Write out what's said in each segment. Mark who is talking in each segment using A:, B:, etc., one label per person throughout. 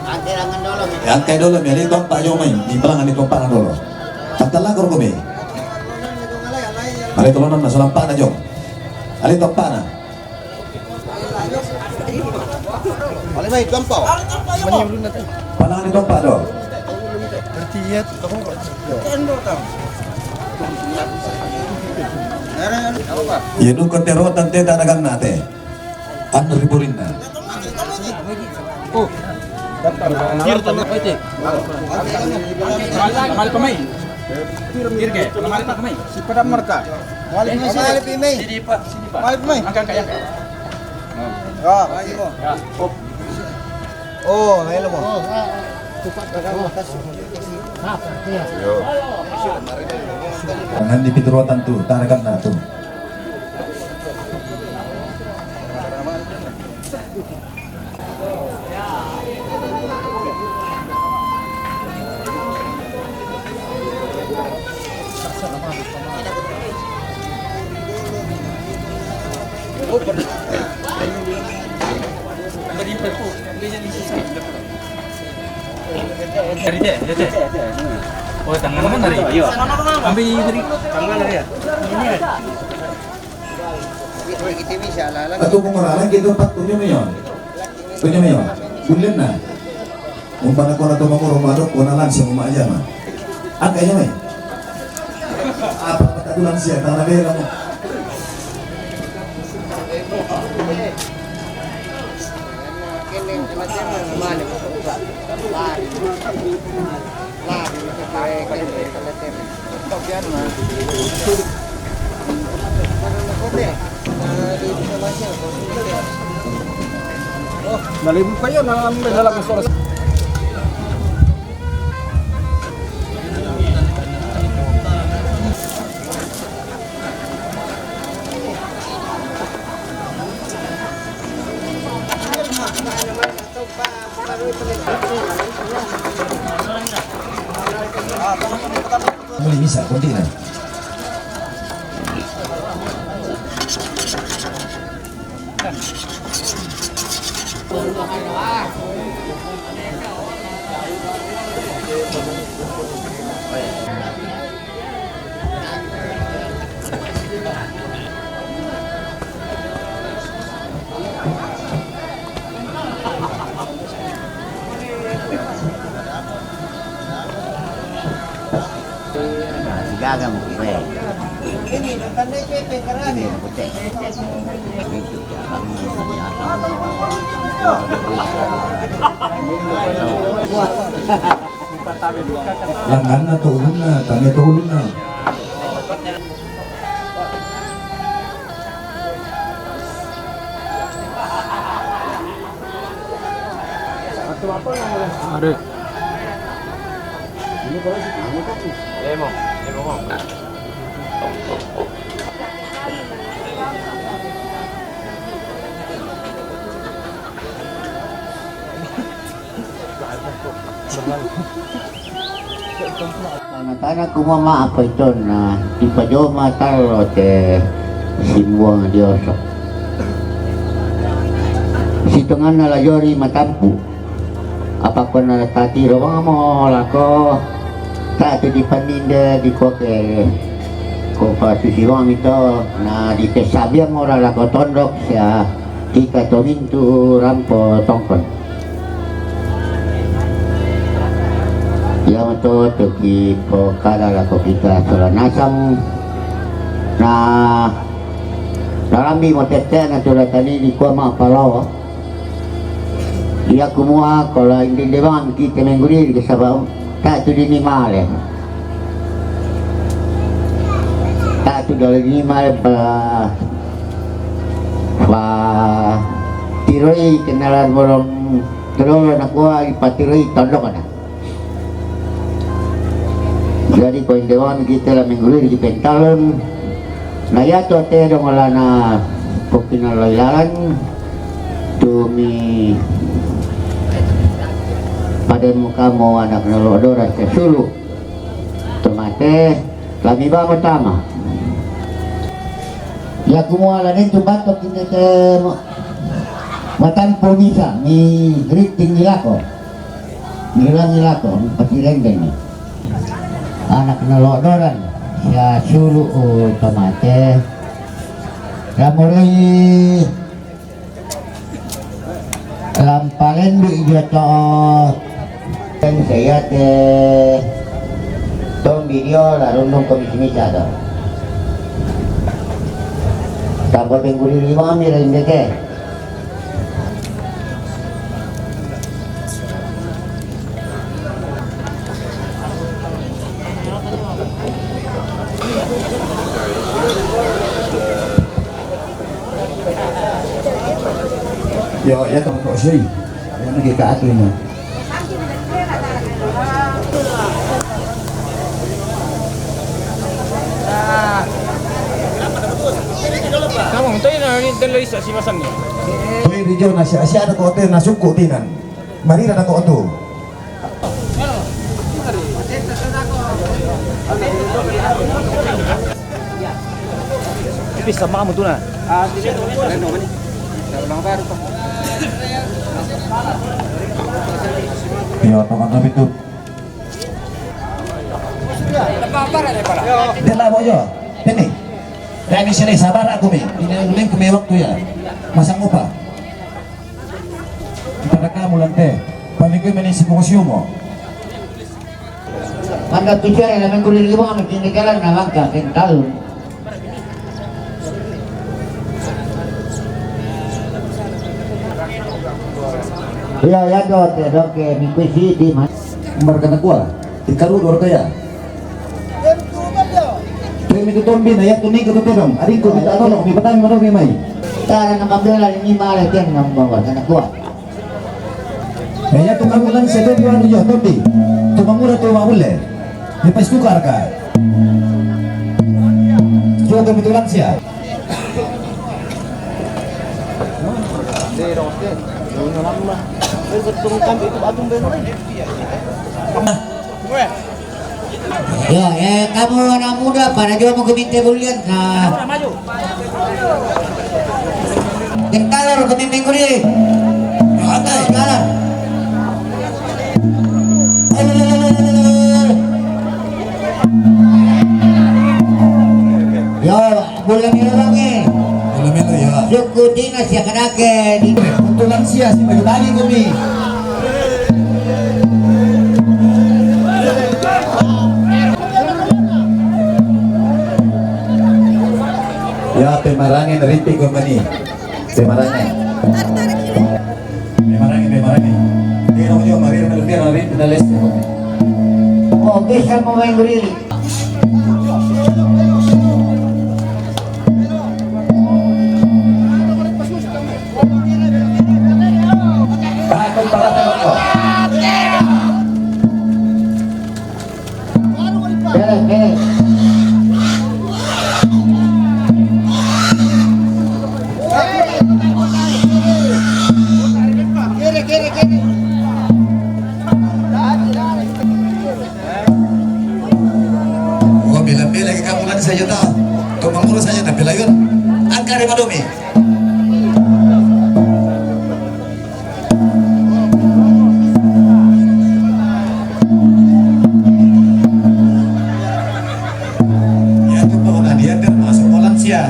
A: Angkirangan dulu.
B: Angkay dulu mi ali tong pa yo may di palangan itong pa dulu. Pagtalagor ko mi. Ali tulunan na sulang pa na jong. Ali tong pa na.
A: Ali may gampaw. Maniulun na tayo.
B: Palangan itong pa do.
A: Bertiyat kamu. Endo tang. Apa Pak?
B: Yun ko tero tante danagang nate. Ano riburin na.
A: Oh. Kir tama ko ite. Mal pamay. Kir ke? Mal pamay. Si padam merka. Mal pamay. Sini Pak, sini Pak. Mal pamay. Angkat kaya. Ah, ayo mo. Oh, hello mo.
B: Ang hindi piturutan tu, tanagang na tu.
A: Dari dia. Oh, tangan mana dari? Iya. Ambil dari tangan dari ya. Ini. Kita bisa lalang.
B: Ato kung maralang kita tunyo mo yun. Tunyo mo yun. Bulan na. Kung paano ko na ito makurumado, ko na lang siya umaya ma. Ang kaya may. Apa patadulang siya, tanabera mo.
A: Oh, nalibog kayo na may lalabas oras.
B: Mulai bisa, kunti na.
C: Gagang kue. Ini putih.
B: Langgan na, tulun na, kami tulun na.
A: Ada. Emo.
C: Tanah kumama apa itu na di pajoma talo te simbuang dioso. Si tengah na lajori matampu. Apa ko na tati rawang mo lako tak di pandinda di koke ko pa susiwang ito na di pesabiang ora lako tondok siya tika tomintu rampo tongkon. Yang itu tuki pokala lako kita solanasang na narami mo tete na tulatani di kuwa mga palaw. Dia kumua kalau hindi dewan kita mengguri di sabau tak tu di male. Tak tu di male pa tiroi kenalan bolong terus nak kuah ipatiroi tondok ada. Jadi kau dewan kita lah mengguri di pentalon. Naya tu te dong alana pokina loyalan tu mi pada muka mau anak nolodor rasa sulu tomate lami ba pertama ya kumuala nito batok kita te matan pomisa mi drifting nilako Ngilang-ngila ko, patirenggan ni. Anak na lodoran, siya sulu o tomate. Ramuray lampalin di joto. Dan saya tong video lalu nung komisi ada. Tambah pengguli lima ni lain deke.
B: Yo, ya teman kok sih. Yang lagi ke aku ini.
A: Kamu tahu ni dari si Masan ni.
B: Tuh di jauh nasi Asia ada kota na suku tinan. Mari ada kota tu.
A: Bisa makan tu na.
B: Yo, teman itu. Dia lah boyo. Ini. Kami sini sabar aku mi. Ini uling kami waktu ya. Masang apa? Pada kamu lantai. Pamikui menisi pokosiumo.
C: Anda tujuan yang mengguli lima kami kini jalan nawangka kental. Ya dot ya dok ke mikuisi di mas.
B: Marga kuah. Ikaru dor kaya. Kami itu tombi na ya tuning ketutudong. Adik ko kita tolong mi patami mo mi mai.
C: Tara na kabela ni mala ken ng bawa na kuha.
B: Kaya tukang ulan sa doon ano yun, tombi. Tumangura to mawala. Di pa istukar ka. Jo kami tulang siya.
C: Ya, kamu anak muda pada juga mau keminta bulian nah. Kentalar keminta bulian. Ada kentalar. Yo, bulan ini
B: Alam ya.
C: suku dinas ya kadake di
B: Untuk lansia si bagi tadi kami. Ya pemarangin ripi kemani. Pemarangin. Pemarangin. Dia nak jual mari nak lebih hari kita les.
C: oh bisa mau main gurili.
B: Takut para tengok.
C: Beres.
B: Oh bila-bila ke kamulan saja tahu. Tumanguro saja tapi layon. Angkar di Madomi. Ya tu bawa dia termasuk Polansia.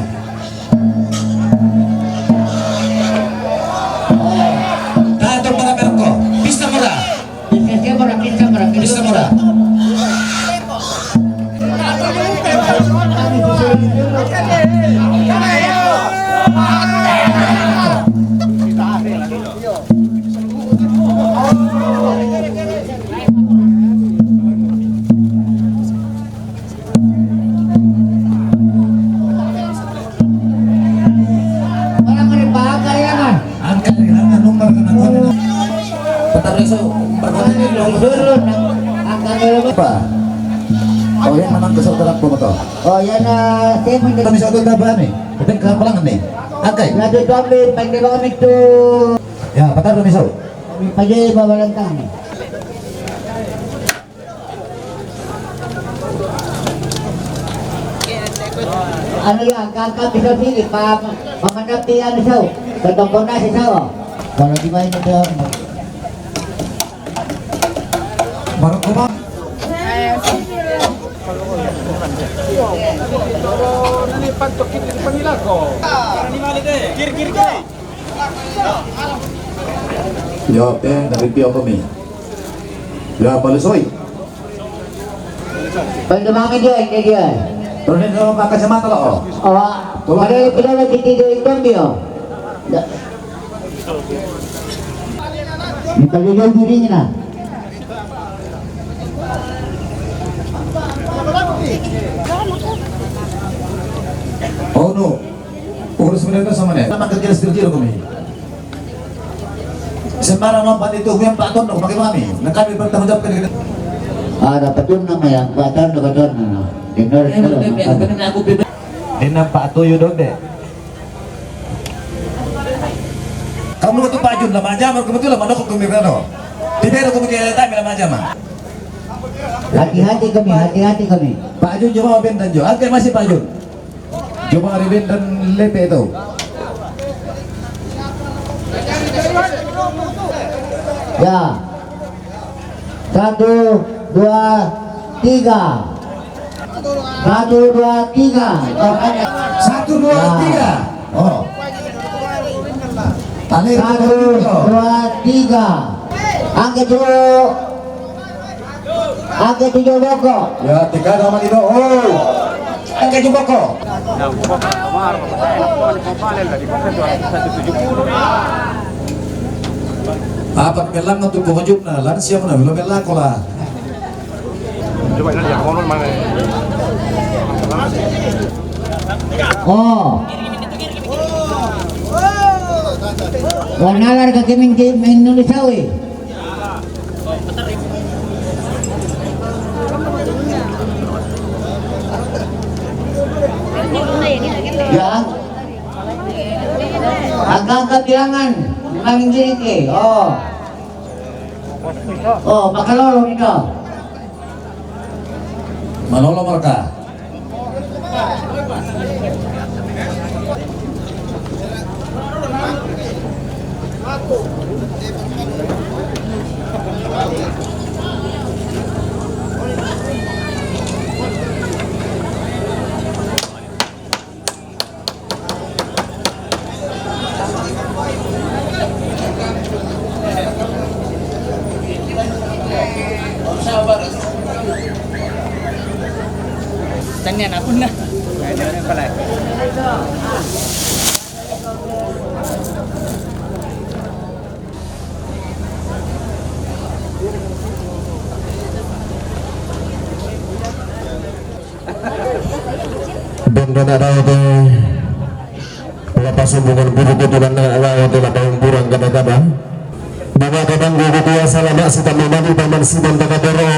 B: Tato para perko. Bisa murah. Bisa murah.
C: Orang berbakar ya kan?
B: Angkat dengan nomor kan. Tetap reso.
C: Turun akan
B: Apa? Oh yang menang ke saudara pemotor.
C: oh ya na saya
B: Kita bisa tuh tabahan nih. Kita ke pelangan nih. Angkai.
C: Nado doble pagdalawang ito.
B: Ya, patar dong misal.
C: Pwede babalantang ni. Ano yan, kakap isaw sili, pamanap ti ano isaw, katongkong na si isaw. Kalau di ba yun ito,
B: Baru kumang. Yo, dari Pio kami. Ya, palusoy.
C: Pandemangin dia, ini dia.
B: Turunin dulu pakai kacamata lo.
C: Oh, ada pindah ditidur hitam dia. Minta lihat dirinya nah.
B: Oh no. Urus mereka sama nih. Nama kerja sendiri kami. Sembarang lompat itu yang Pak Tondo pakai kami. Nah kami bertanggung jawab kan.
C: Dapat yun nama yang patar dapat yun. Dengar
B: aku bebek. Ini Pak Toyo dode. Kamu tuh Pak Jun lama aja, kebetulan mana kok kami berano. Tidak aku bikin time lama aja mah.
C: Hati-hati kami.
B: Pak Jun coba Ben dan Jo. Oke masih Pak Jun. Coba hari Ben dan Lepe itu.
C: Ya. 1, 2, 3. 1, 2, 3.
B: Satu dua tiga. Oh.
C: 1, 2, 3. Angkat dulu. Angkat 7 boko.
B: Ya 3 sama 5. Oh. Angkat 7 boko. Apa pelang untuk pengunjung nah lansia mana belum pelang kola.
A: Coba ini ya, ngomong mana?
C: Oh. Wanalar ka kiming nulisaw eh. Yang agak bilangan manging diri ke. Oh. Oh, makalolo nito.
B: Manolo mereka.
D: Tanya aku na. Ganyan pala.
E: Dan ada itu lepas hubungan buruk itu dan awal itu lapang burang kadang-kadang bahwa kadang guru kuasa lama si tamu mandi taman si mantakadero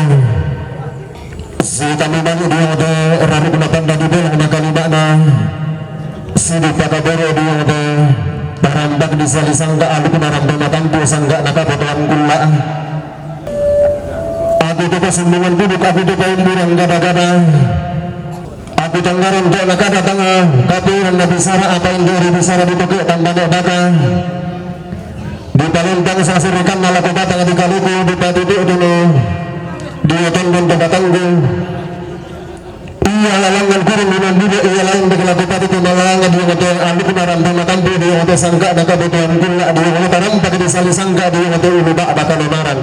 E: si tamu mandi dia ada rabu kenapan dan di bawah nak kalimana si dipakadero dia ada barambak di salisangga alu kunaram domatampu sangga nakapotoan gula aku itu kesumbungan buruk aku itu kaum burang kadang-kadang aku tanggaran untuk nakada tanga tapi yang nabi sara apa yang dari bisara ditukuk tambah baka di palembang sasirikan nalaku batang di kaluku di paduduk dulu dia tanggung tempat tanggung iya lalangan kurung dengan budak iya lain di kelaku pati kumalangan dia untuk alu kunaram pematampu dia untuk sangka naka betuan gula dia untuk tarampak di sali sangka dia untuk ulubak baka lebaran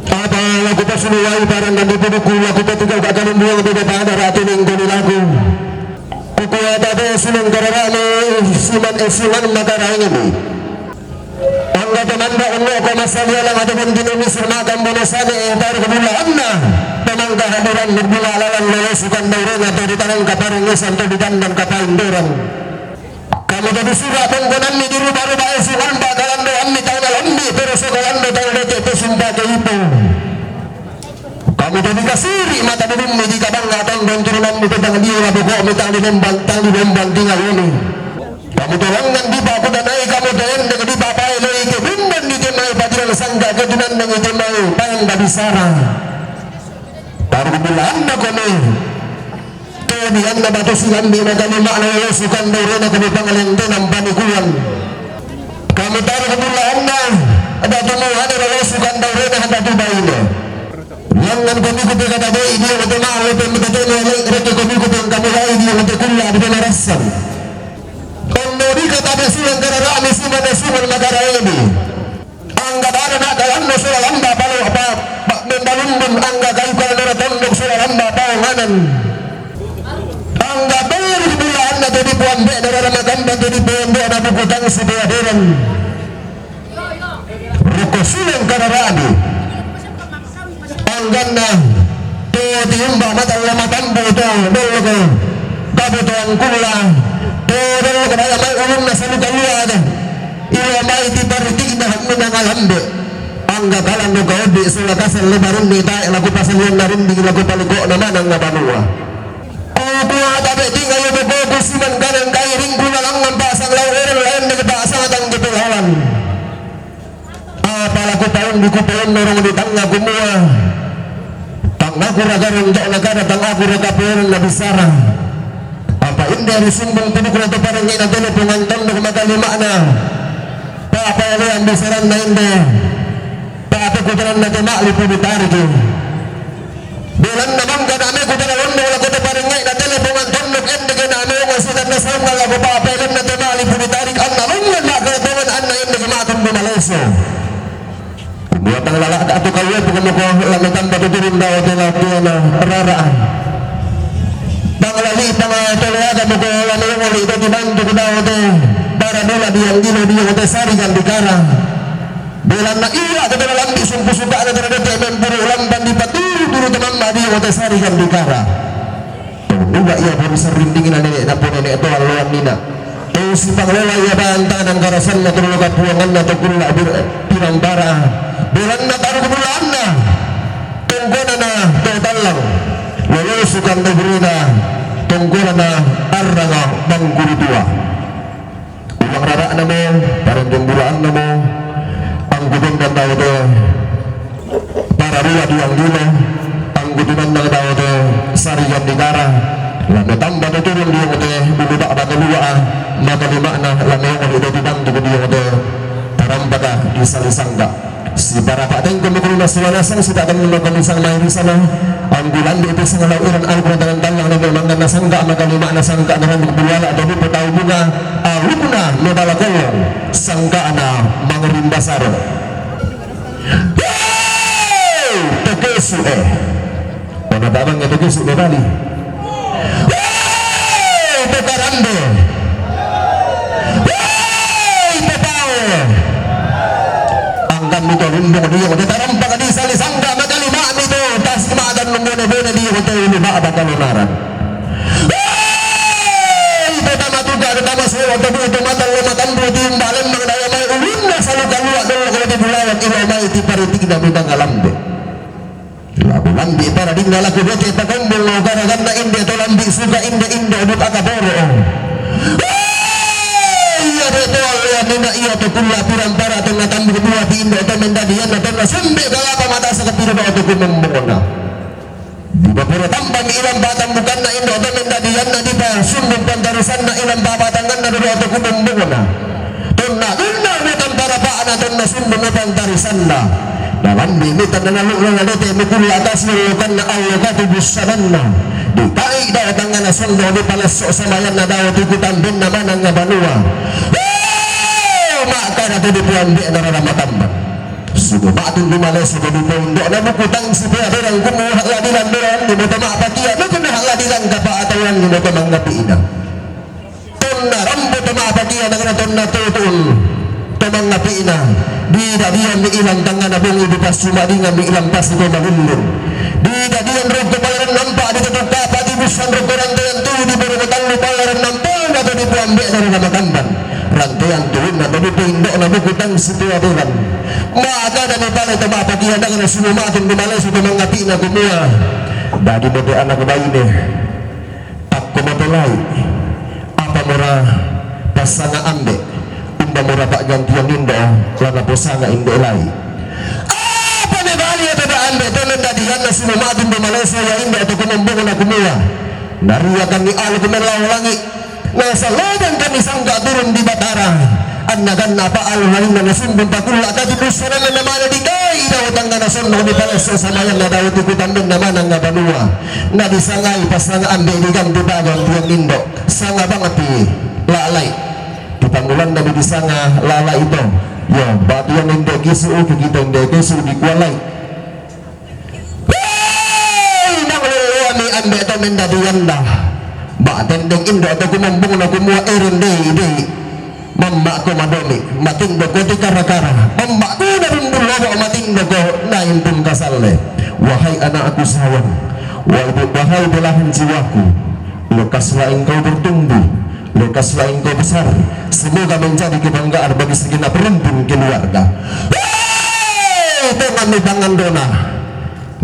E: apa laku pasunuwai parang dan dipuduku laku petugas akan membuang di depan ratu lingkuni laku kuku ada sunung kararane siman makarang ini angga temanda ungu ko masalya lang ataupun dinumisir makam bonusane tarik kebulaan na memang kehadiran berbula lalan lelesukan daurang atau di tangan kaparingisan atau di dandang kapainduran kamu jadi surat tunggunan ni diri baru baik suhan bakalan doan ni tahun alambi terus sekolah do tahun DTP sumpah ke itu kamu jadi kasiri mata belum ni di kadang ngatang dan turunan ni tentang dia lah pokok mitang di nembang tinggal ini kamu tolongan di bapa dan naik kamu tolong dengan di bapa ini ke bimban di temai pajiran sangga ke dunan dengan temai payang babi sarang baru kebulaan na kami di anda batu silam di negara makna yesukan dorena kami pangalende ng panikuan kami taruh kebulaan na ada temuan ada yesukan dorena ada tubayin Langan kami ko kata boy dia untuk mau untuk lagi reke kami ko kami lagi dia untuk kuliah di Narasan. Kondori kata besilang karena ami sima nasuman magara ini. Angga bara nak dalam nusura lamba palu apa membalundun angga kayu kalau tondok sura lamba pawanganan. Angga bayar di bulan na jadi buan be dari ramagamban jadi buan be ada buku tang sebeaderan. Ruko silang karena ami. Angganna to tiumba matal lamatambu to dolo ko kabuto ang kula to dolo ko daya may ulong na salu kaluad ilo may ti paritig na hagmin ang alambe angga kalang no kaudi sulatasan lebarun ni tayo lagu pasalian na rin di lagu paligo naman ang nabanua o kuha tabi tingay yung buko siman kanang kairing kuna lang ang basang laurin lain na basang at ang gipulawan apala ko taon di ko taon norong di tanga gumuha aku ragarong tak nakada tang aku ragapuran na bisara apa inda risumbong pinukul atau parang ngayon na doon punganton na kumagalima na paapayali ang bisaran na inda paapikutan na timali pumitari ko bilang naman ka namin kutanalon na wala ko na parang ngayon na doon punganton na kenda ka namin yung asinan na sa mga lago paapayalan na timali pumitari ang nalungan na kagatungan an na inda kumatong bumaleso buat ang lalaki ato kayo pagkamuko lamitan batuturin daw ito na raraan pangalali pangatulaga mo ko lamang ulit ito dibanto ko daw ito para nula diyang gino diyo ito sarigan di kara bilang na iya ito na lang isumpusuka na ito na ito ay memburo lamban di paturo tamang diyo ito sarigan di kara nula iya po sa rindingin na nila na po na ito ang luwan nina si panglala iya banta ng karasan na tulungan puwangan na ito kula pirang bara bilang na taruh kemulaan na tungguan na total lang walusukan na berina tungguan na arang mangguru tua ulang raraan na mo parang jumbulaan na mo ang gudong na tao to para ruwa diang dino ang guduman na tao to sariyan di kara lama tambah na turun diyo kote bumibak ba kaluwa makalima na lama yung ito tibang tuko diyo kote parambaka di salisangga si para pateng kumukul na suwanasang si tatang magkamisang mayroon sana ang bulan di ito sa ngalawiran ang kunatalang talang na memang na nasangga makalima na sangka na nang bulwala at ito tao bunga awit na nabalakong sangka na mga rimbasaro hey! Tekesu panababang nga tekesu nabali hey! Pekarando nito lumbong diyo de tarampa ka di salisangga magalima nito tas kumadan lumbong na diyo ko tayo lima abang kalunaran ito tamatuga ito tamasuwa ito buto matang lumatan buto yung balan mga daya may ulun na sa lugalua doon ako natin bulawan ilo may itiparitig na mitang alambe labu lambi para din nalaku bote pakumbong mo karagan na indi ito lambi suka indi udut akaboro nina iya to kula pirang para to ngatambu dua tindo to mendadian to na sumbe galapa mata sa kapiro ba to kumembona di ba pura tambang ilang batang bukan na indo to mendadian na di ba sumbong pandarusan na ilang babatangan na do to kumembona to na para paan na to na sumbong na pandarusan na dalam limitan na nalulong na dito mukul atas nulukan na awaga tubusanan na di tayo datang na sundo di palaso sa mayan na daw tukutan din naman ang banua maka na to di puan di na ramatambak sugo batong lumales sa di pondo na bukutang si pera ang kumuha ladilan doon di mo tamapakiya na kumuha ladilan kapaatawan di mo tamanggapiina ton na rambo tamapakiya na ton na tutun tamanggapiina di dadiyan di ilang tangan na bungi di pas sumadingan di ilang pas di mahulun di dadiyan rogo palaran nampa di tutuka pati busan rogo rantayan tu di berumutang palaran nampa na to di puan di na ramatambak rantaian turun na tadi pindok na bukutang situaturan maka dami pala ito mapagihan na sinumatong dumalas ito mga ngati na kumuha dadi mo di anak bayi ni tak kumatulay apa mura pasanga ambe unda mura pak gantiang indo lana posanga indo ilay apa ni bali ito ba ambe ito nandadihan na sinumatong dumalas ya indo ito kumumbong na kumuha nariyakan ni alo kumalaw langi nasa ladang kami sangga turun di Batara ang nagan na paal halin na nasumbong pakula at atipusanan na naman na di kay inawatang na son no di palas sa mayan na daw ikutan din naman ang banua na disangay pasanga ambe diganti bagang tiang lindo sanga banget lalay Pangulan na bisa nga lala ito yo batu yang hindi kisu kita hindi kisu di kualay nangluluwa ni anda ito mendadiyan na baten deng indo ito kumambong na kumuha erin day mamma ko madomi matindo ko di kara-kara mamma ko na rin dulawa matindo ko na intong kasale wahai anak aku sayang wahai belahan jiwaku lekaslah engkau bertumbuh lekaslah engkau besar semoga menjadi kebanggaan bagi segenap rumpun keluarga. Dengan tangan dona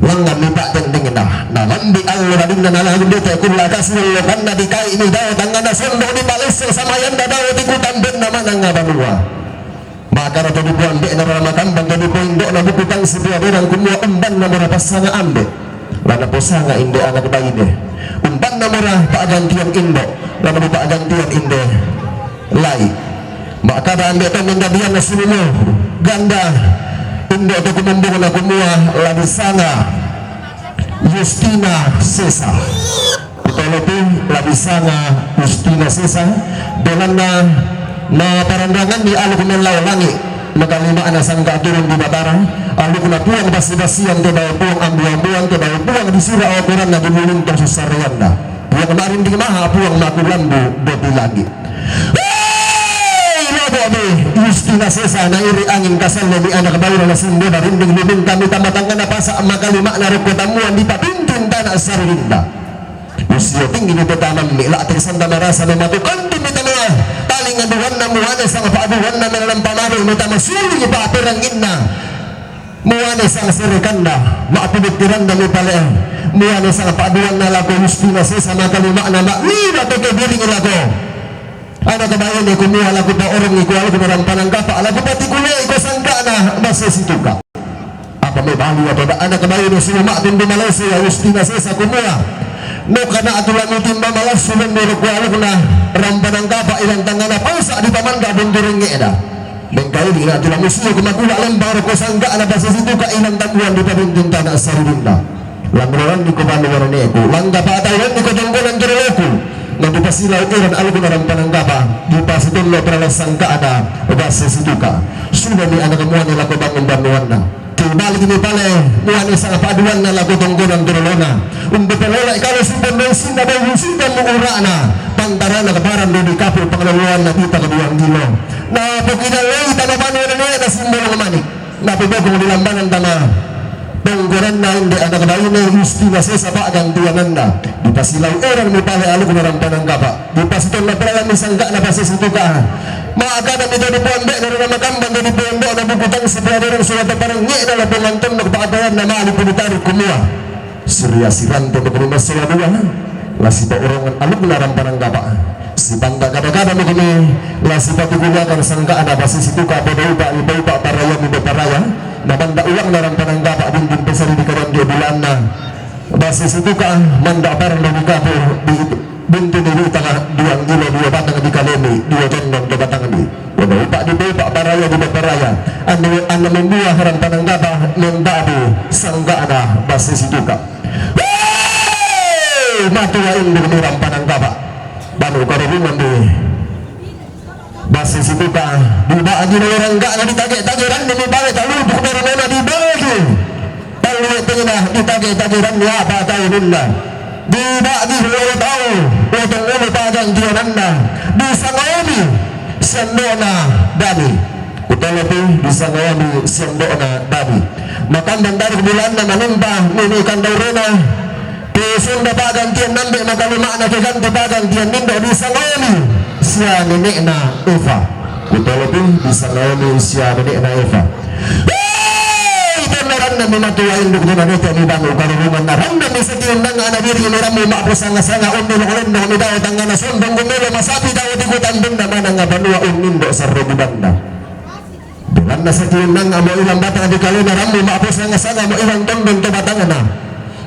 E: langan lipat tending dah nalambi Allah dan nalang dete kula kasih karena dikai ini dah tangan sondo di balas sama yang dah daw ikutan ben nama nang banua maka rata dibuan be na makan bang jadi pondok na bukutang sebuah orang kumua umban na mura pasanga ambe lana posanga inde anak bayi deh umban na mura paagantian indo lana paagantian inde lai maka da ambe to mendadian na sulumo ganda indo to kumambong na kumua ladi sana Justina Sesa ito ladi sana Justina Sesa dengan na parandangan di alu kumenlau langi makalima na sangka turun di batara alu kuna puang basi-basian te bawa puang ambuang-buang te bawa puang di sira okuran na dimulung tong susarian na yang kemarin di maha puang makulambu doti lagi Justina Sesa na iri angin kasal na di anak bayi na sindo na rinding-rinding kami tamatangkan na pasa makalima na rukutamuan di papintin tanah sarilinda usia tinggi nito tamang nila ating sanda marasa na matukan tumitama taling aduhan na muhanes ang paaduhan na meron pamari nitama suling ipaapirangin na muhanes ang sirikanda maapinitiran na mipale muhanes ang paaduhan na lago Justina Sesa makalima na maklima to kebiring lago ano kabayan ni kumuha lago pa orang ikual kumarang panangkapa lago pati kulay ko sangka na masisituka apa may bali ato da anak kabayan ni sumama din di Malaysia Justina Sesa kumuha no kana atulan utimba malas sunan mero kualo na rambanang kapa ilang tangan na pausa di pamanda bunduring ngeda bengkai di atulan musuh kumakula lembar ko sangga na basa situ ka ilang tabuan di pabintun tanah sarunda lamroran di kumano warane ko langga pa tawon di ko jonggolan jeroko nanti pasila ukiran alu na rambanang kapa di pasitun lo pralas sangka ada basa situ ka sudah ni anak kemuan nila ko bangun banuan na balik ini pale muane sa paduan na lago tonggonan turolona pelola ikalo sumpon bensin na bayu sinta mo urana pantara na kabaran do di kapo panglaluan na kita kaduang dilo na pagkinalay tanaman na na simbolo ng manik na pabogong nilambanan tama tonggonan na hindi anak bayu na Justina Sesa pa gantianan na di pasilaw orang mo pale alu kumarang pananggapa di pasitong na pala misangga na pasisituka maaga na ito ni Ponde na rin makambang ni Ponde na bukutang sa pladorong sulat na parang ngi na lapumantong nagpakatayan na maali punitari kumuha surya siranto na kami masalabuan lasi pa orangan alok na rampanang gapa si pangga kada-kada mo kami lasi pa tigunakan sangkaan na basi situka padaupa iba-iba paraya ni paraya na banda ulang na rampanang gapa din din pesari di karan di bulan na basi situka manda parang nabikapo di buntu ni utang duang gilo dua batang di kalemi dua jondong ke batang di wala upak di upak paraya di paraya anu membuah harang pananggapa membabu sangga ada basis situka matuain di murang pananggapa banu karungan di basis situka di baagi orang gak na ditage-tageran di bale taluduk darana di bagi talu tengah ditage-tageran ni apa tahu bunda di bagi dua tahu potong ulo pagang diananda di sangaomi sendona dani utalapi di sangaomi sendona dani makandang dari bulan na manimba nini kandaurena di sunda pagang tian nambe makalima na keganti pagang tian nindo di sangaomi sia nenek na Eva utalapi di sangaomi sia nenek na Eva na mimatuwain duk na nito ni bango karuman na randa mi sa tinang ana diri ni ramu ma posanga-sanga undo no undo mi daw tanga na sondong gumelo masapi daw di kutan benda mana nga banua unindo sa robanda dengan na sa tinang amo ilang bata di kalina ramu ma posanga-sanga mo ilang tondong to batangan na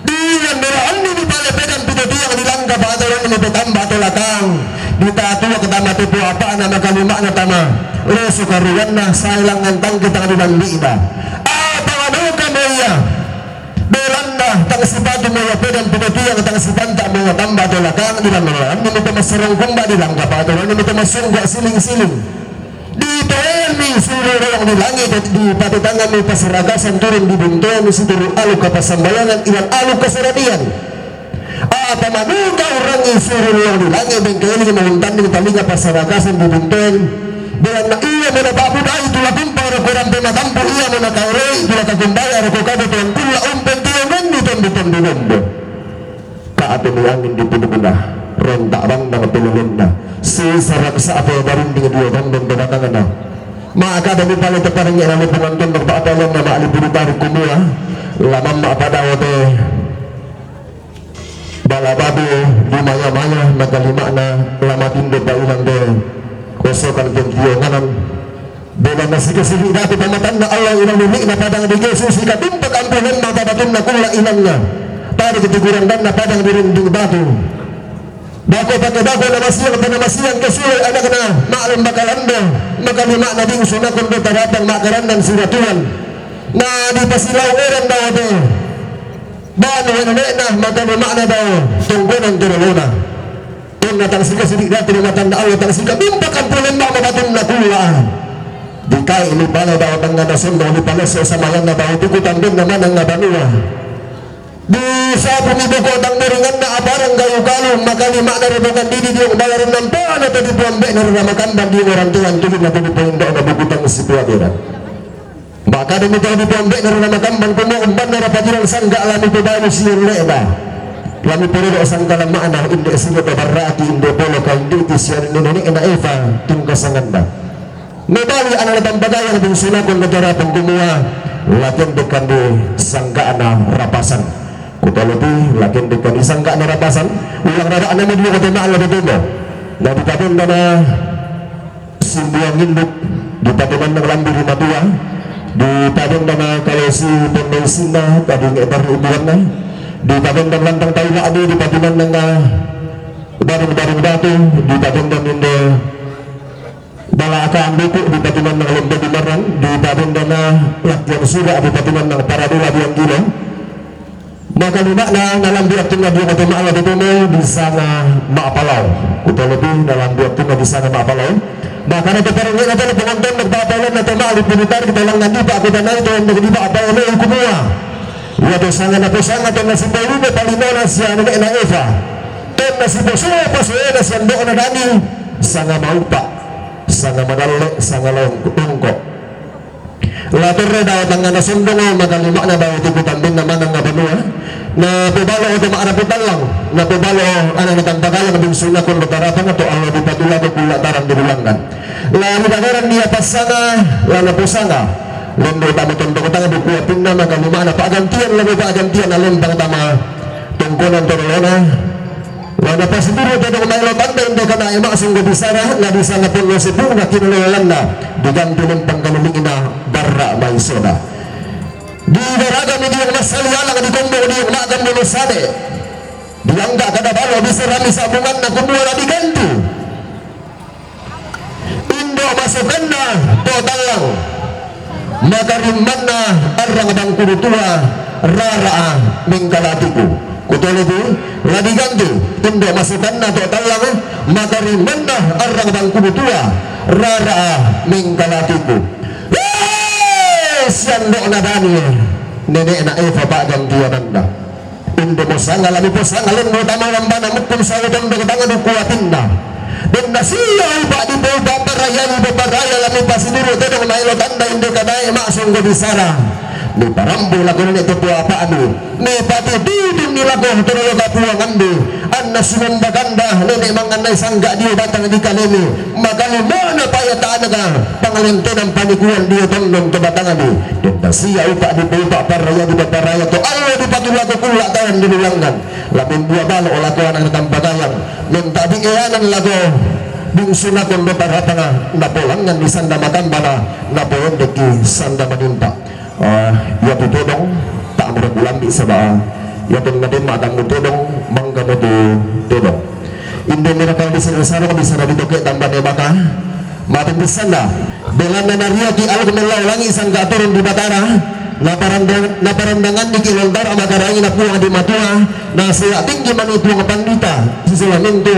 E: diyan meraan ni pale pedan pitutiyang dilangga baadaran ni petamba to latang ditatuwa ketama tupu apa na makalima na tama reso karuan na sa ilang ngantang kita kanibang liida iya tang sipatu mo ya pedang pututiang tang sipanta mo tambah dolakang di dalam minta masarong kumba di dalam kapal minta masungga siling-siling di toemi suruh orang di langit di patitangan mi pasaragasan turun di buntuan mi situru alu kapasambayangan ilang alu kasaradian apa manuka orang isuruh orang di langit bengkel ini menguntan di talinga pasaragasan di buntuan bilang na iya mo na papuday tula kumpar kurang pinatampo iya mo na kaurey tula kagumbaya ako kabutuan tula umpeng tiyangan ditong dinombo kaato niyangin di pinuguna rontak bang na matulungan na si sarap sa apo barin di nga bang banatangan na maakada mi pala ito parang yan ang pumantong magpaapalang na maalipulitari kumuha lamang maapadaw ito balababi di maya-maya nagalima na lamatindo pa ilang doon kosokan kentiyanganan bila nasikasili dati pamatan na Allah ilang lumik na padang di Jesus ikatumpak ang punan matabatun na kula ilang nga tari ketiguran dan na padang dirinding batu bako pakai bako na masiyang kasuloy anak na maalam bakalanda makalima na ding sunakon do taratang makarandan suratuan na di pasilaw orang daw ito bano na makalima na daw tunggunan turuluna kung natangsikasili dati na matanda Allah tangsika bimpak ang punan matabatun na kula di kaya ini pala daw ang nga nasun daw ni pala sa samayan na daw tukutan din naman ang nabanua di sa pumibukot ang naringan na aparang gayo-galong makalima na ribukan didi di yung balaran ng paan at di puambe na rinamakan bandi yung orang tuhan tulid na pinipayin daw na bukutang si Puadira baka din ito di puambe na rinamakan ban kumuumban na rapatiran sangga alami po bayo si Yurleda lami po rin o sangga lang maana hindi sila tabaraki hindi polo kay hindi siya nini na Eva tungkasangan ba medali anak ng bagayang din sila kung nagarapang gumawa lakin dekan di sanggaan na rapasan kutalobi lakin dekan di sanggaan na rapasan ulang raraan naman yung katimaan na dito mo na ditapon na na simbuang induk ditapon ng lambi di matua ditapon na na kalesi pemesina tadi ngetar ubuan na ditapon ng lantang tayo na adi ditapon ng barang-barang datu ditapon ng indo bala aka ang buko di patunan ng lomba di marang di babon na lakyan sura di patunan ng paradula di ang gila maka lima na nalambiak tunga di nga maala dito mo di sana maapalaw kutalobi nalambiak tunga di sana maapalaw maka na parang nga natin penonton nagpapalan na tumaali pinitar kita lang nandi pa ako na ito hindi pa apaw na yung kumuha yato sanga na po sanga to na si Paulino palinonas siya na Eva to na si Bosuo pasuena siya doon na dani sanga maupa sanga madali sanga longko latur daw tanga nasundong magalima na daw tikutan din naman ang nabanua na pubalo ito maarapitan lang na pubalo ano natagtagalan ng suna kung natarapan ito ang nabipatula ko kung lataran dinulangan lalo nagaran niya pasanga lalo po sanga lendo tamo tondo ko tanga bukuapin na magalima na paagantian lalo paagantian na lembang tama tungkunan torolona wala pa siguro dito kung may lopanda hindi ka na imakasong gabisara na bisa na puno si Pung na kinulayalan na digang pinong pangkaluling na barra may soda di baraga mi di yung masalialang di kumbo di yung maagam mo sade di angga kadabalo bisa rami sa bungan na kumuha na diganti indo masukan na total lang magarimman na arang bang kurutua rara mingkalatiku kutulobi lagi ganti indo masukan na total lang magarimman na arang bang kurutua rara mingkalatiku siyando na dani nene na Eva bagang diyanan na indo mo sanga lami po sanga lin mo tamang lambana mukun sa utang tangan kuwatin na dan nasiya iba di po paparayan paparaya lami pasiduro tedong mailo tanda indo kadai maksong gabisara ni parambo lago na ito po apaano ni pati dudong nilago tuloy ka puwang ando an nasunong maganda nene mga naisangga diyo batang di kalemi magalima na payataan na pangalinto ng panikuan diyo tondong tabatangan ni dan nasiya iba di po paparaya di paparaya to alo di patulago kula tayan dinulangan labing buwa balo o lago ang natampagayan nung tabi iyanan lago bing sunakon do paratanga napulangan di sanda matambala napulan deki sanda manimpa ya tutudong tak mo nagbulambi sa ba ya tong natin matang mo tudong mangga mo tudong hindi nila kang disinasaro kung bisa na dito kaya tambah na baka matin bisan na belan na nariya ki alok nalaw lang isang gaturong di batara naparandangan di kilondar amagarangi na puang di matua na siya tinggi man ito nga pandita sisilaminto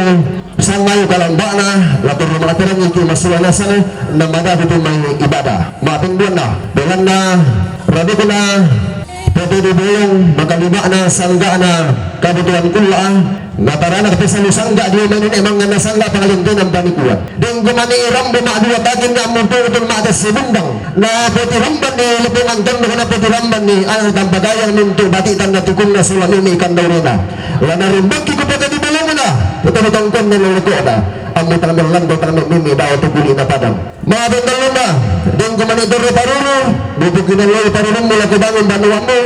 E: sangayo kalamba na latur mga terang iki masulanasan na madado ito may ibada mapingduan na dengan na rado ko na pwede dibulong makalima na sangga na kabutuan kula na para na kapisan yung sangga di manin emang nga nasangga pangalintin ang panikuan ding gumani iram bumadua tagin na muto itong maatas si bundang na pwede ramban ni lipungan doon na pwede ramban ni ang tampagayang minto batitan na tukong na sulamin ni ikan daw na wala na rin bangki ko pwede dibulong mo na ito natangkon na luluko na ang mutang nalang butang mimi daw tuguli na padang maabot na luna ding gumani doon paruro bubukin ang lolo paruro mula kubangon banuan mo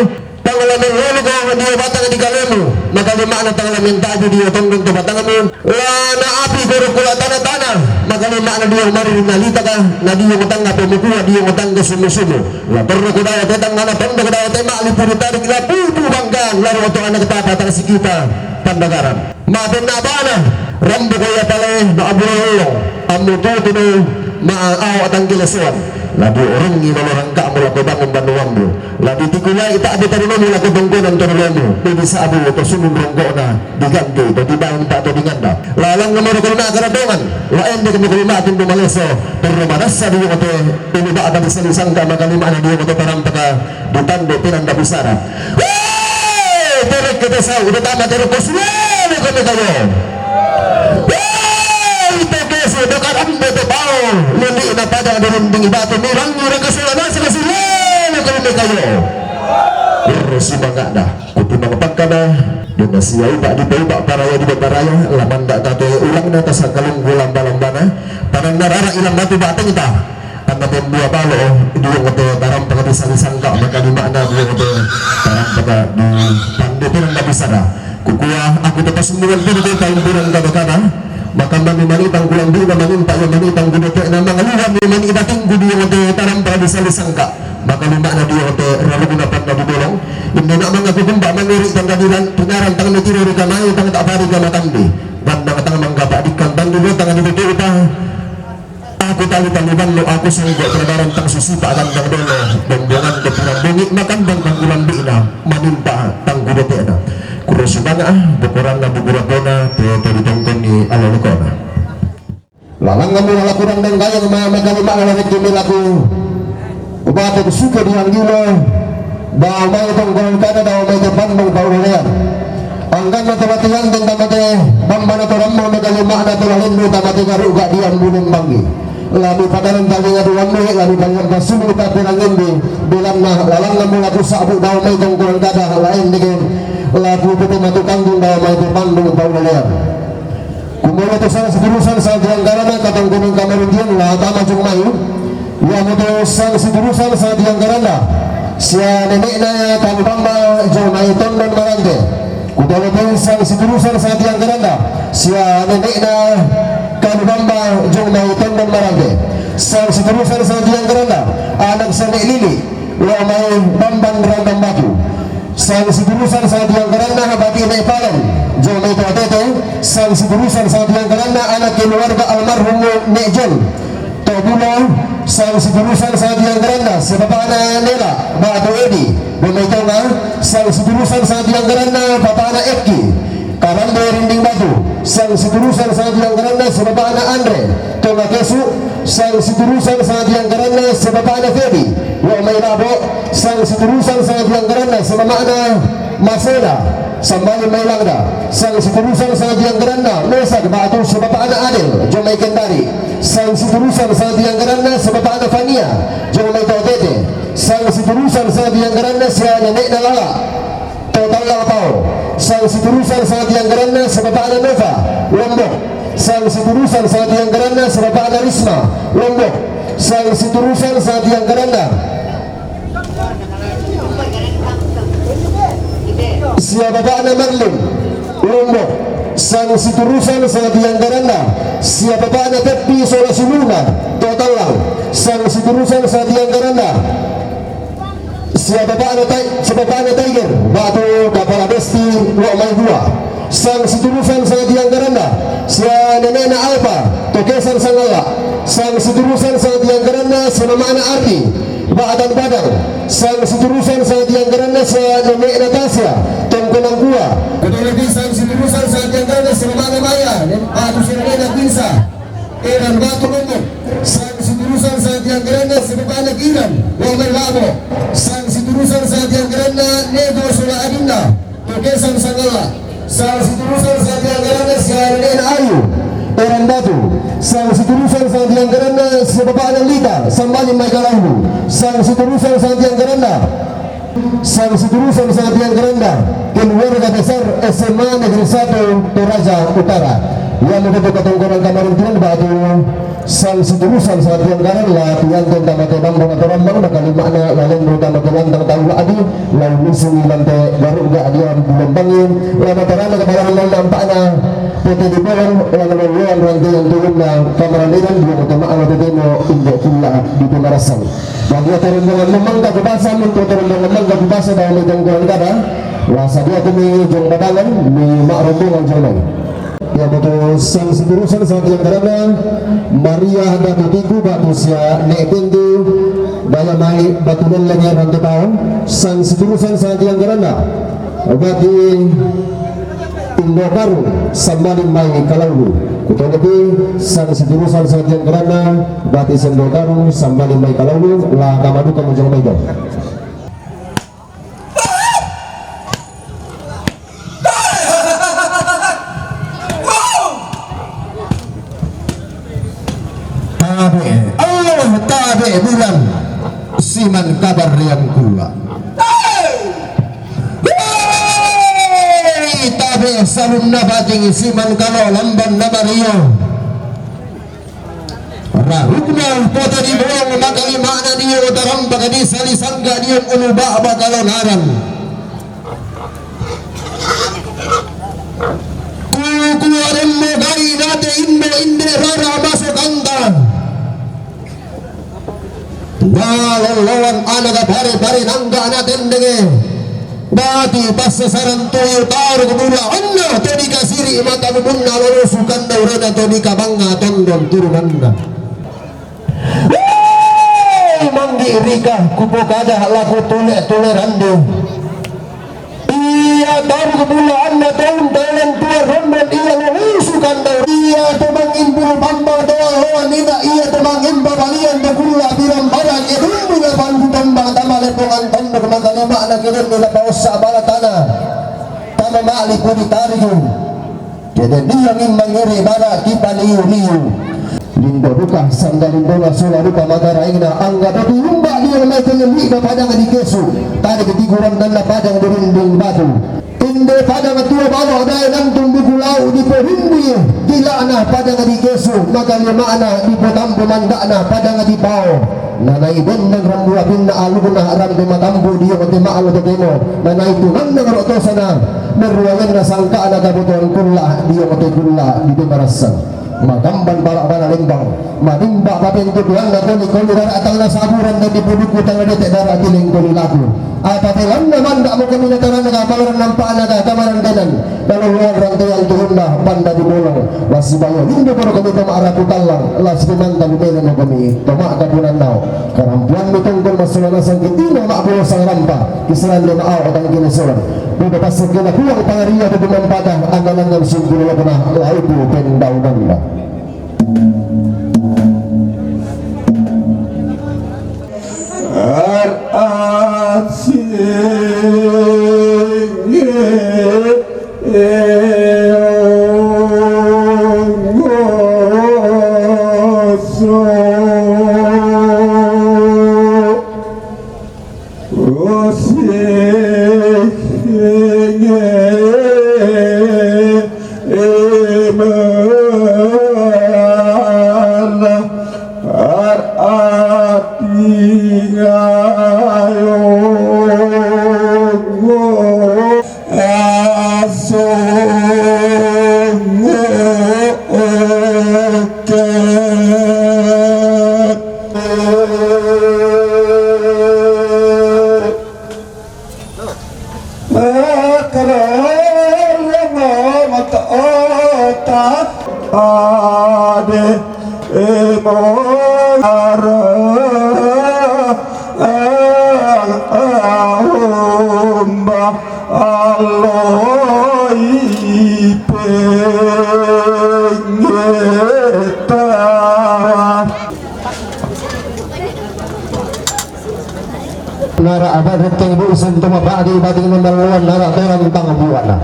E: pangalamin lolo ko hindi yung batang di kalemo magalima na tangalamin tayo di yung tongdong tumatang mo na api kuro kula tanah magalima na di yung maririn nalita ka na di yung utang na pumukuha di yung utang na sumusumo latorno ko daw tetang nga na tondo ko daw tayo maalipuritarik na puto banggang laro ito ang nagtapatang si kita pandagaran maabot na ba na rambo kaya pala na abulong ang mututo na maaaw at ang gilaswan labi orang nginolorang ka mula ko bangon banuang mo labi tikulay itaabot na rin mula ko banggo ng tunulan mo pwede sa abo ito sumuronggo na digante ito di bangon pa ito dinganda lalang na mara ko na karadongan lain di kami kulima ating bumaleso pero manasa di yung ito pinuba at ang isang ka magalima na di yung ito parang paka ditando pinanda bisara terek kita sa udah tama terek ko sumali kami kayo dekat ambo to pao lili na pada dirinding ibato mirang kasalanan sa kasilan kalau kayo terus semangat dah kuti mga pagkana din na siya iba di pa paraya di paraya laman da tato ulang na ta sa kalunggulang balambana tanang narara ilang batu batang ita ang napembuha palo di yung ito tarang pagkabisang ka makalima na di yung ito tarang pagka di panditin ang nabisara kukuha ako ito pasumulan dito tayong burang gabakana maka manitang kulang di na maninta yung manitang gudote na mga luhan yung manidating gudi yung ito tarang pagkabisang ka maka lima na di yung ito ralo na pag nabudulong hindi na mga kukumba maniri tang kadilan tunarang tang natiruri ka mayo tang taapari ka matambi banda tang manggabadik kang bandulo tang nabudulong ita ako tali-taliban lo ako sa higo pinabaran tang susipa ang tang dolo bonggongan ko pinabungi makambang kang ulambi na maninta tang gudote na kurusi banga bukuran na bugurako na pero ditongkon ni aloloko na lalang nga mula lakurang ng gaya ng mga magalima na narin dumilaku ubato suka di ang gilo bahwa may tongkon ka na daw may depan mong paulian hanggang na tamatihan din tamate bamba na torang mo magalima na tulahin mo tamate nga ruga di ang bunong banggi labi padalang dali nga duwan mo labi banyak na sumuli ka pinangin di bilang na lalang nga mula ku sa abu daw may tongkon ka na lain digin labu putih matukang din daw may depan mong paulian kumula to sa sidurusan sa dianggarana katang gunung kamarundian lah tama jung mayu ya mo to sa sidurusan sa dianggarana siya nenek na tanubamba jung may tondon marante kudala to sa sidurusan sa dianggarana siya nenek na tanubamba jung may tondon marante sa sidurusan sa dianggarana anak sa lili lo may bambang randang batu sang sidurusan sa dianggarana bati na ipalan jung may tuatete sang sidurusan sa dianggarana anak keluarga almarhum Nejon Tobulo sang sidurusan sa dianggarana sa bapa na nila Batu Edi bumaito nga sang sidurusan sa dianggarana bapa na Eki Karando Rinding Batu sang sidurusan sa dianggarana sa bapa na Andre Tonga Kesu sang sidurusan sa dianggarana sa bapa na Fedi wa may labo sang sidurusan sa dianggarana sa mama na Masena sambali may langda sang sidurusan sa dianggarana Mesag Batu sa bapa na Adel Jomay Kendari sang sidurusan sa dianggarana sa bapa na Fania Jomay Totete sang sidurusan sa dianggarana sa nenek na Lala Total Lapao sang sidurusan sa dianggarana sa bapa na Nova Lombok sang sidurusan sa dianggarana sa bapa na Risma Lombok sang sidurusan sa dianggarana siya bapa na Marlin Lombok sang sidurusan sa dianggarana siya bapa na Tepi Solasuluna total lang sang sidurusan sa dianggarana siya bapa na Tiger Batu Kapala Besti Lo May Dua sang siturusan sa dianggarana sa Nenena Alpa Tokesan Sangala, sang siturusan sa dianggarana sa Mama Ana Arti Baatan Badang, sang siturusan sa dianggarana sa Nene Natasha Tongkonang Gua, ketua lagi sang siturusan sa dianggarana sa Mama Ana Maya Atu Sinanena Pinsa Eran Batu Lombok, sang siturusan sa dianggarana sa Mama Ana Kiran Wamay Labo, sang siturusan sa dianggarana Nego Sula Adinda Tokesan Sangala, sang siturusan sa dianggarana sa Nene Ayu Eran Batu, sang siturusan sa dianggarana sa Bapak Lita Sambalin May Kalauhu, sang siturusan sa dianggarana sang siturusan sa dianggarana keluarga besar SMA Negeri 1 Toraja Utara yang menjadi ketungguran Kamaruntuan Batu, sang siturusan sa dianggarana tiyanton tamatebang mga torambang nakalimana lalang mo tamatebang tahu adi lalu misung lante baru ga adian bulambangin lama tarana kabarangan lang nampana pwede di bawang lalang luan rangga yang turun na kamaraniran dia matamaan na pwede mo hindi pula dito marasang bagi turun dengan memang kabasa mo turun dengan memang kabasa dahil may tunggulan ka ba wasa dia kumi jong badangan may maarumbo ang jolay ya betul sang siturusan sa dianggarana Maria handa tutiku batu sia neependu daya mai batulan lagi rantai tao sang siturusan sa dianggarana bagi Indo Baru Sambalin Mai Kalauhu kuto lebih sang siturusan sa dianggarana bati Indo Baru Sambalin Mai Kalauhu la kamadu kamu jong maido tabe bulan siman kabar yang kula tabe salun nabating siman kalau lamban nabariyo rahubna kota di bawang makali mana dia utaram bagadi sali sangga dia unuba bakalon haram kukuaren mo gari nate inde rara masuk anda lawan anak pare nangga natin denge bati pasasaran tuyo taru kemula anna tadi kasiri mata bubunna lalu sukan daurana tadi kabanga tondon turunanda manggi rika kupo kada laku tule randu iya taru kemula anna tahun dalam tua rombon iya lalu sukan daur iya temangin bulu bamba doa loan nida iya temangin babalian bekula biram barang edumbu na bandu tamba tama lepongan tondo kemagalima na kirim nila paus sa balatana tama maali po di tariyo jadi dia ngimangiri bara kipa liu lindo duka sandalindo na sula duka magaraina angga batu lumba dia na tengembi na padang di kesu tadi ketiguran dan na padang durinding batu inde padang tua bawa dai nang tumbu kulau di pohimbi gila na padang di kesu magalima na di potampo manda na padang di pao nanay din ng rambuabin na alu na aram di matambo diyo o di maalo di demo nanay tunan ng roto sana meruangan na sangka na gabutuan kula diyo o di kula di marasan magamban para na limbang matimba patin tuduan na to ni kolirar atang nasaburan na di pudukutang na dete dara tiling kolilaku apatilan naman da mo kami nataran nakapalaran ng paana ka kamaran ganan dalawang rantay ang tuhon na banda di mulong wasibayo hindi pero kami pamaaraputan lang alas kumanta lumena na kami tumaaka punan nao karampuan mo tungkol masulanas ang kitino maabulos ang rampa kisalan din ao at ang kinasulan Buda pasok na kuwang pangariya at dumampada ang nalang ng simbolo na kuna laipu pendaunan na aloi pengeta. Nara abad reteng bu usan tuma badi badi membaluan nara terang tang buana.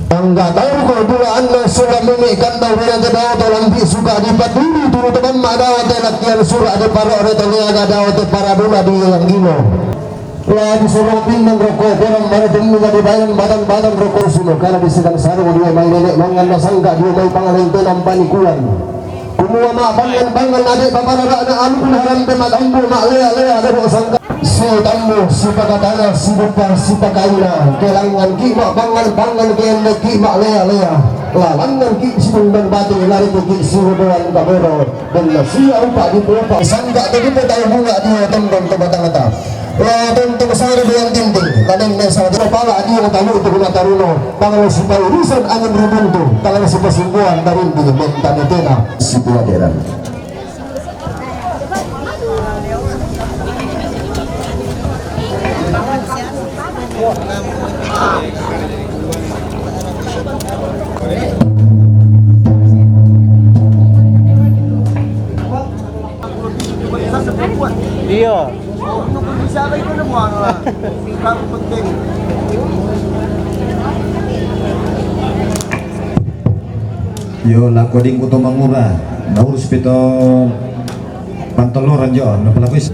E: Tangga tahu ko bulan na sudah memikan tahu yang kedua dalam bi suka di paduli turut teman madaw telak yang surah ada para orang tanya ada para dula di yang gino. Lah disuruh pinang rokok orang mana demi di bayan badan rokok suno karena di sedang sarung dia main nenek mangan sangka dia main pangalan tenam panikuan. Kumua mak bangan adik bapak anak alu haram temat ambu mak lea ada sangka. Si tamu si pakatana si bupar si pakaina kelangan ki mak bangan kene ki mak lea lalangan ki si bundang batu lari ki si rodoan kabero dan si upa di pupa sangka tadi tahu bunga dia tembang ke batang-batang. Tentu sare yang tinting kadang nesa dia pala dia tahu itu guna taruno kalau si urusan angin rubuntu kalau si pesungguhan dari di bentan tena si pelajaran.
D: Iya.
A: Bisa lagi itu semua lah. Kamu penting.
B: Yo la koding kuto mangura naurus pito pantoloran jo na pelapis.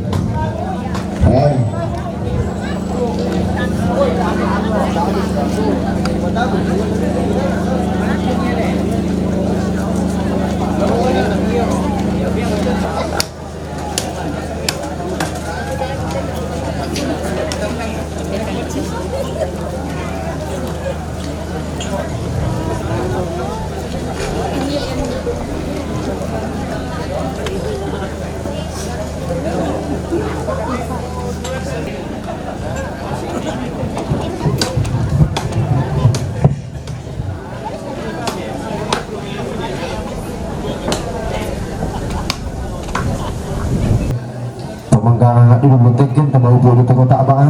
B: Mangga ibu mentekin sama ibu itu kota apa?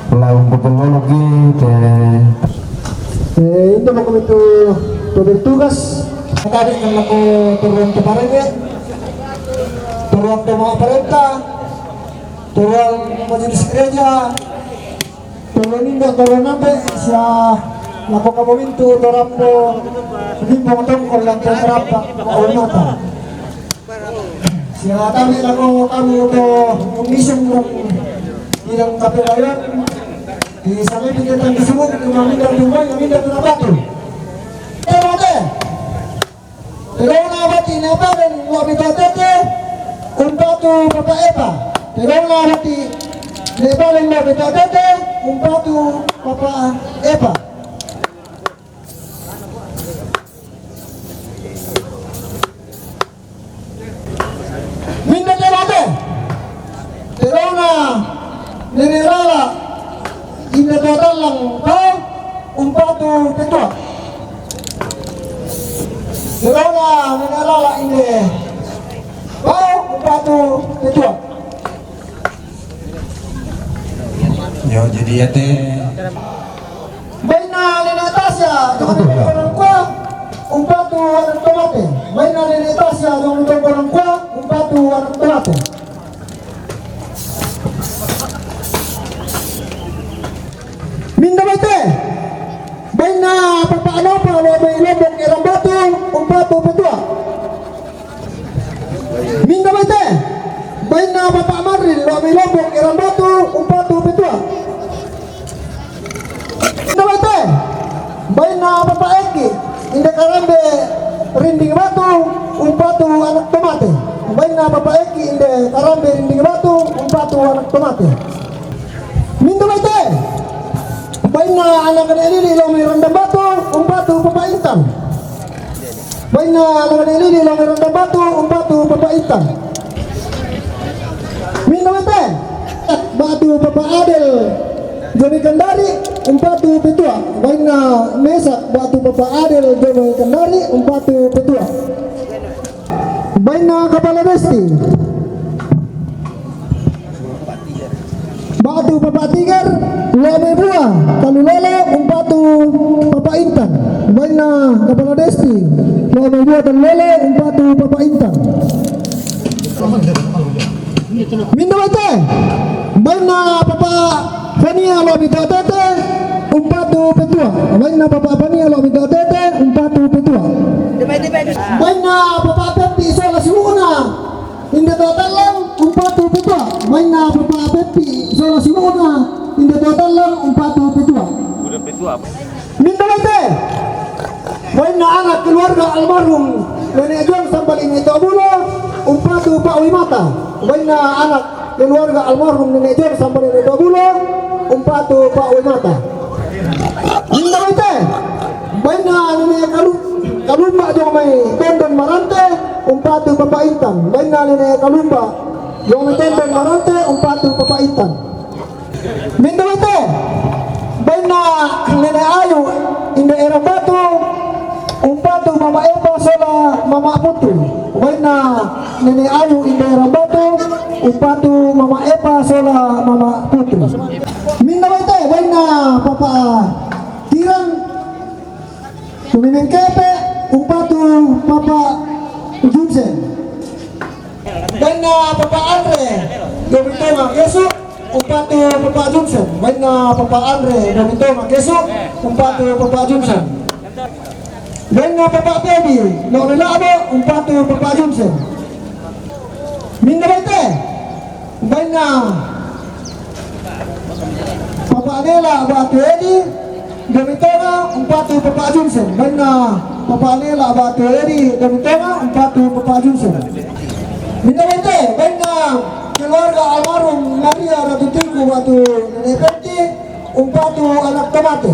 B: Lalu teknologi ke
E: itu mau itu tugas tadi kan aku turun ke parenya turun ke pemerintah turun majelis gereja turun ini turun sampai siya laku kamu itu turun po bimbang tongkol lang ke kerapa kaunata siya kami laku kamu to umisong ilang kapelayan di sana pindah disebut mengambil rumah yang pindah ke batu. Terus nabati napa dan wabita tete umpatu papa epa. Terus nabati napa dan wabita tete umpatu papa epa. Minda terate. Terus na nenerala ina lang kau umpatu ketua. Selama mengalala ini kau umpatu ketua.
B: Yo jadi ya teh.
E: Baina nene Tasya dengan orang kuah umpatu anak tomate. Baina nene Tasya dengan orang kuah umpatu anak tomate. Minda bate, baina papaano pa lo may lobok irang batu, umpatu petua. Minda bate, baina papamaril lo may lobok irang batu, umpatu petua. Minda bate, baina papaeki, inda karambe rinding batu, umpatu anak tomate. Baina papaeki inda karambe rinding batu, umpatu anak tomate. Minda bate. Baina anak ini lo may randang batu, umpatu papaitan. Baina anak ini lo may randang batu, umpatu papaitan. Minda bate, batu papa Adel, Joni Kendari, umpatu petua. Baina mesak batu papa Adel, Joni Kendari, umpatu petua. Baina kepala besti.
F: Batu Papa Tiger, Lome Bua, Talulele, Umpatu Papa Intan. Baina Kepala Desti, Lome Bua Talulele, Umpatu Papa Intan. Minda Wate, Baina Papa Fania Lome Tete, Umpatu Petua. Baina Papa Fania Lome Tete, Umpatu Petua. Baina Papa Pepi Sola Simuna. Inda total lang umpatu petua. Maina Papa Pepi Sola Simuna. Inda total lang umpatu petua.
A: Udah petua.
F: Minta Wate. Maina anak keluarga almarhum Nenek John Sambal ini Tobulo. Umpatu Pak Wimata. Maina anak keluarga almarhum Nenek John Sambal ini Tobulo. Umpatu Pak Wimata. Minta Wate. Maina Nenek Kalumba Jomai Tenden Marante. Umpatu Papa Intan. Baina Nenek Kalumba yung tenden Marante. Umpatu Papa Intan. Minda Wate. Baina Nenek Ayu Inda Era Batu. Umpatu Mama Eva Sola Mama Putri. Baina Nenek Ayu Inda Era Batu. Umpatu Mama Eva Sola Mama Putri. Minda Wate. Baina Papa Tirang Sumimin Kepe. Umpatu Papa Jumsen. Baina Papa Andre Domitoma Kesu. Umpatu Papa Jumsen. Baina Papa Andre Domitoma Kesu. Umpatu Papa Jumsen. Baina Papa Baby Norilabo. Umpatu Papa Jumsen. Minda Wate. Baina Papa Anela Batu Edi Domitoma. Umpatu Papa Jumsen. Baina Papa Anela Batu Edi Domitoma. Umpatu Papa Jumsen. Minda Wate. Baina keluarga almarhum Maria Radutiku Batu Nenek Peti. Umpatu anak Tomate.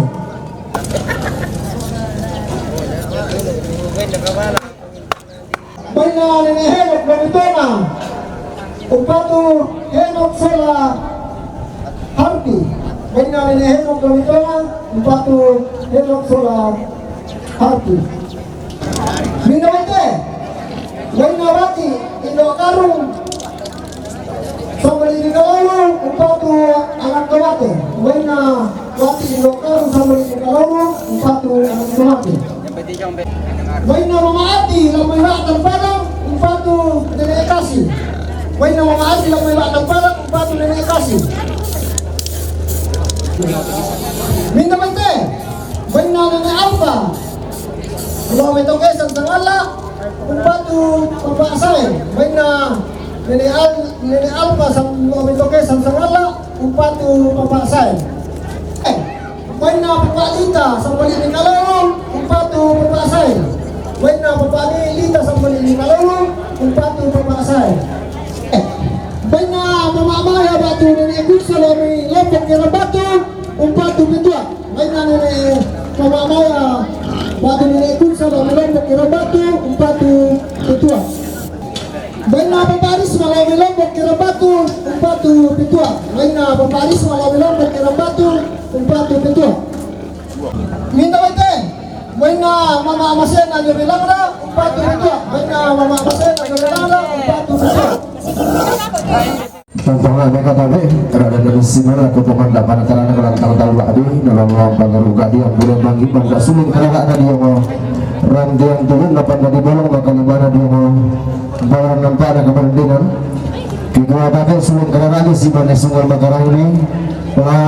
F: Baina Nenek Henok Domitoma. Umpatu Henok Sola Harpi. Baina Nenek Henok Domitoma. Umpatu Henok Sola Harpi. Minda Wate. Baina Wati Indo Karung Sambal ini Kalawang. Umpatu anak Tomate. Baina Wati Indo Karung Sambal ini Kalawang. Umpatu anak Tomate. Baina Mama Ati Lamai Waktan Padang. Umpatu Nenek Kasih. Baina Mama Ati Lamai Waktan Padang. Umpatu Nenek Kasih. Minda Wate. Baina Nenek Alfa Lome Toke Sangala. Umpatu Papa Asai. Baina Nenek Alfa Lome Toke Sangala. Umpatu Papa Asai. Baina Papa Lita Sambal ini Kalawang. Umpatu Papa Asai. Baina Papa Lita Sambal ini Kalawang. Umpatu Papa Asai. Baina Mama Maya Batu Nenek Kusa Lome Lombok Kira Batu. Umpatu Petua. Baina Nenek Mama Maya Batu Nenek Kusa Lome Lombok Kira Batu. Umpatu Petua. Baina Papa Arisma Lome Lombok Kira Batu. Umpatu Petua. Baina Papa Arisma Lome Lombok Kira Batu. Umpatu Petua. Minda Wate. Baina Mama Amasena Nyobilangra. Umpatu Petua. Baina Mama Amasena Nyobilangra. Umpatu Petua.
E: Tentang mereka tadi kerana dari simara kepokan dapat kerana kerana tahu lagi dalam lomba garuga dia boleh bagi bangga sulit kerana ada dia mau rantai yang turun dapat dari bolong maka dimana dia mau bawang nampak ada kepentingan kita pakai sulit kerana ada si mana sungai Makassar ini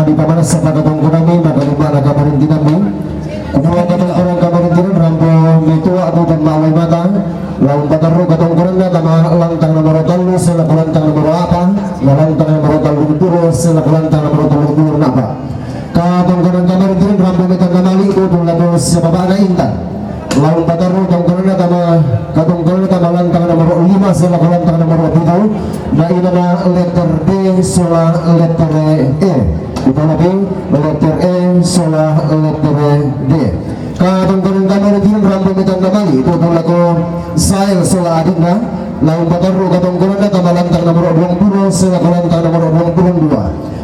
E: di mana sepakat tongkonami maka dimana kepentingan ini kedua kata orang kepentingan rampung itu atau tanpa mata lawan pataru katongkoran na tama lantang nomor 3 sila kulantang nomor 4 lantang nomor 32 sila kulantang nomor 32 na pa katongkoran kamar din rambo metan namali ito tulad sa baba na Intan lawan pataru katongkoran na tama katongkoran na tama lantang nomor 5 sila kulantang nomor 7 na ina na letter D sila letter E ito lagi letter E sila letter D katongkoran kamar din rambo metan namali ito tulad ko Sail Sola Adina lawan pataru katongkoran na kamalantang nomor 20 sila kalantang nomor 22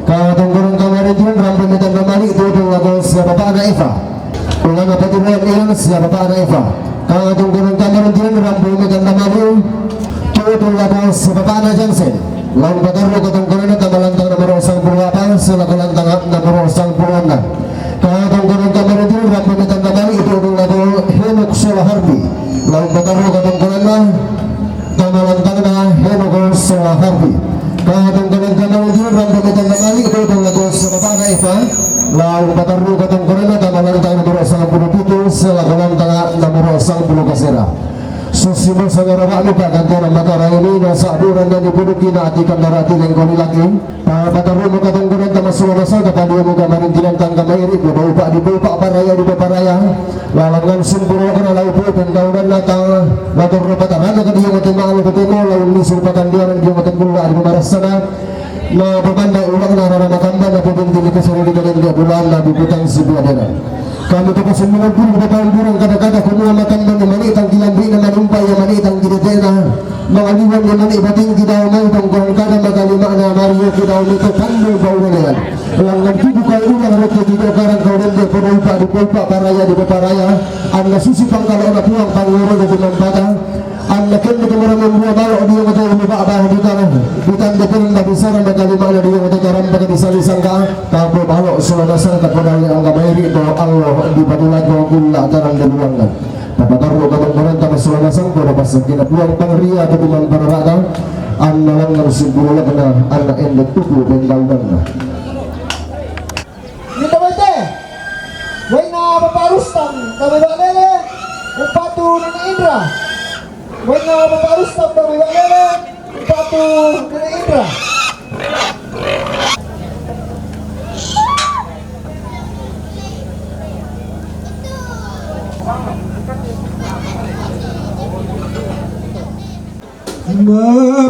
E: katongkoran kamarin rambo metan namali ito lago sa Bapak na Eva ulang apa tunan ilan sa Bapak na Eva katongkoran kamarin rambo metan namali ito lago sa Bapak na Jansen lawan pataru katongkoran na kamalantang nomor 18
F: tengah nomor sang puluhan. Katong kanan kamera dulu rapi metan kembali itu lagu Henok Solah Harbi. Lalu bertaruh katong kanan kamalan tengah Henok Solah Harbi. Katong kanan kamera dulu rapi metan kembali itu lagu Sabana Eva. Lalu bertaruh katong kanan kamalan tengah nomor sang puluh itu selakuan tengah nomor sang puluh kasera. Susimu sangat ramah lupa kantor mata ini nasa aduran dan dibunuki na atikan darati ng koni lagi. Pataru mo katong gunan tamas suwarasa kapag mo kamarin tinantang kamairi po upa di upa paraya di paraya. Lalangan sumpuro ko na laupo pengkaunan natang lator patamaga kadi yung ating maalo patimo lawan nisur patandian ang yung ating gula di marasana. Na babanda ulang nararamatan na pabindi ko sa rin ng bulan na bibutang sibuadana. Kami ito po sumunod puro kapag-burang kada-kada kumuha matanda ni manitang kilambri na manumpay na manitang kinitena mga liwan ni mani bating kidaw na itong kurang kada magalima na Mario kidaw nito pando baw na yan lang nagtibukay ulang rito dito karang kaurende punupa di pulpa paraya di paparaya ang nasusipang kalao na puwang panguro na dumampata ang nakin nito maraming buwa balo o diyo matay umipaabah dito na bitan de pinang nabisara magalima na diyo matay karamba ka disalisang ka tapo balo sulanasan kapunali ang kamayri ito Allah di patulag ko kula tarang daluangan papataro ka ng maranta masulanasan ko na pasang kinapuang pangriya at umang pararata ang nalang ng siguro na ang naendot tupo bendawan na dito ba ite? Way na paparustan kami ba nene? Upatu na Indra way na paparustan kami ba nene? Upatu na Indra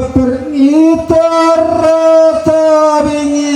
F: Mapernitar tabingi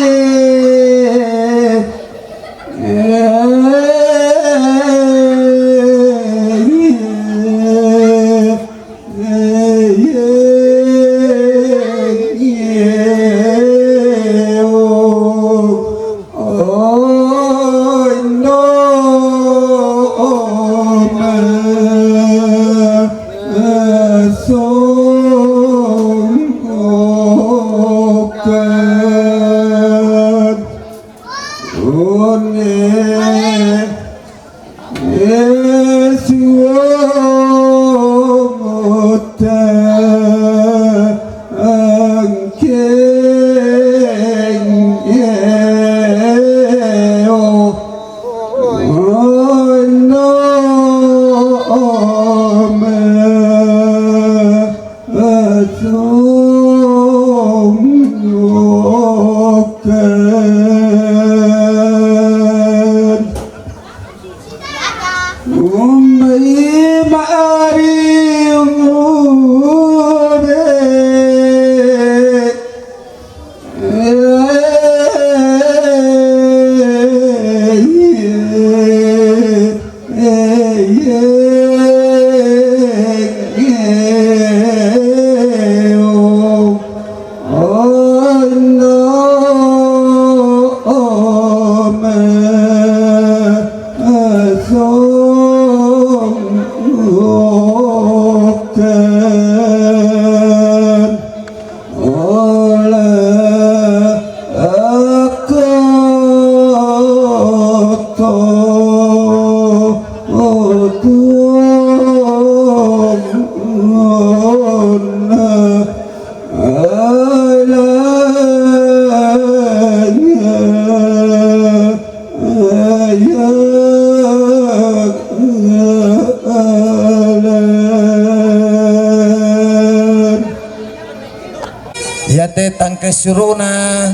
B: Yate tangke suruna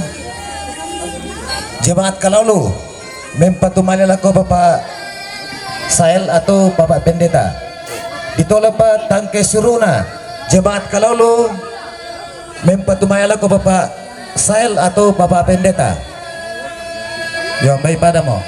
B: jemaat Kalaulu mempatumali lako Bapak Sael atau Bapak Pendeta ditolak pa tangke suruna jemaat Kalaulu mempatumali lako Bapak Sael atau Bapak Pendeta yang baik padamu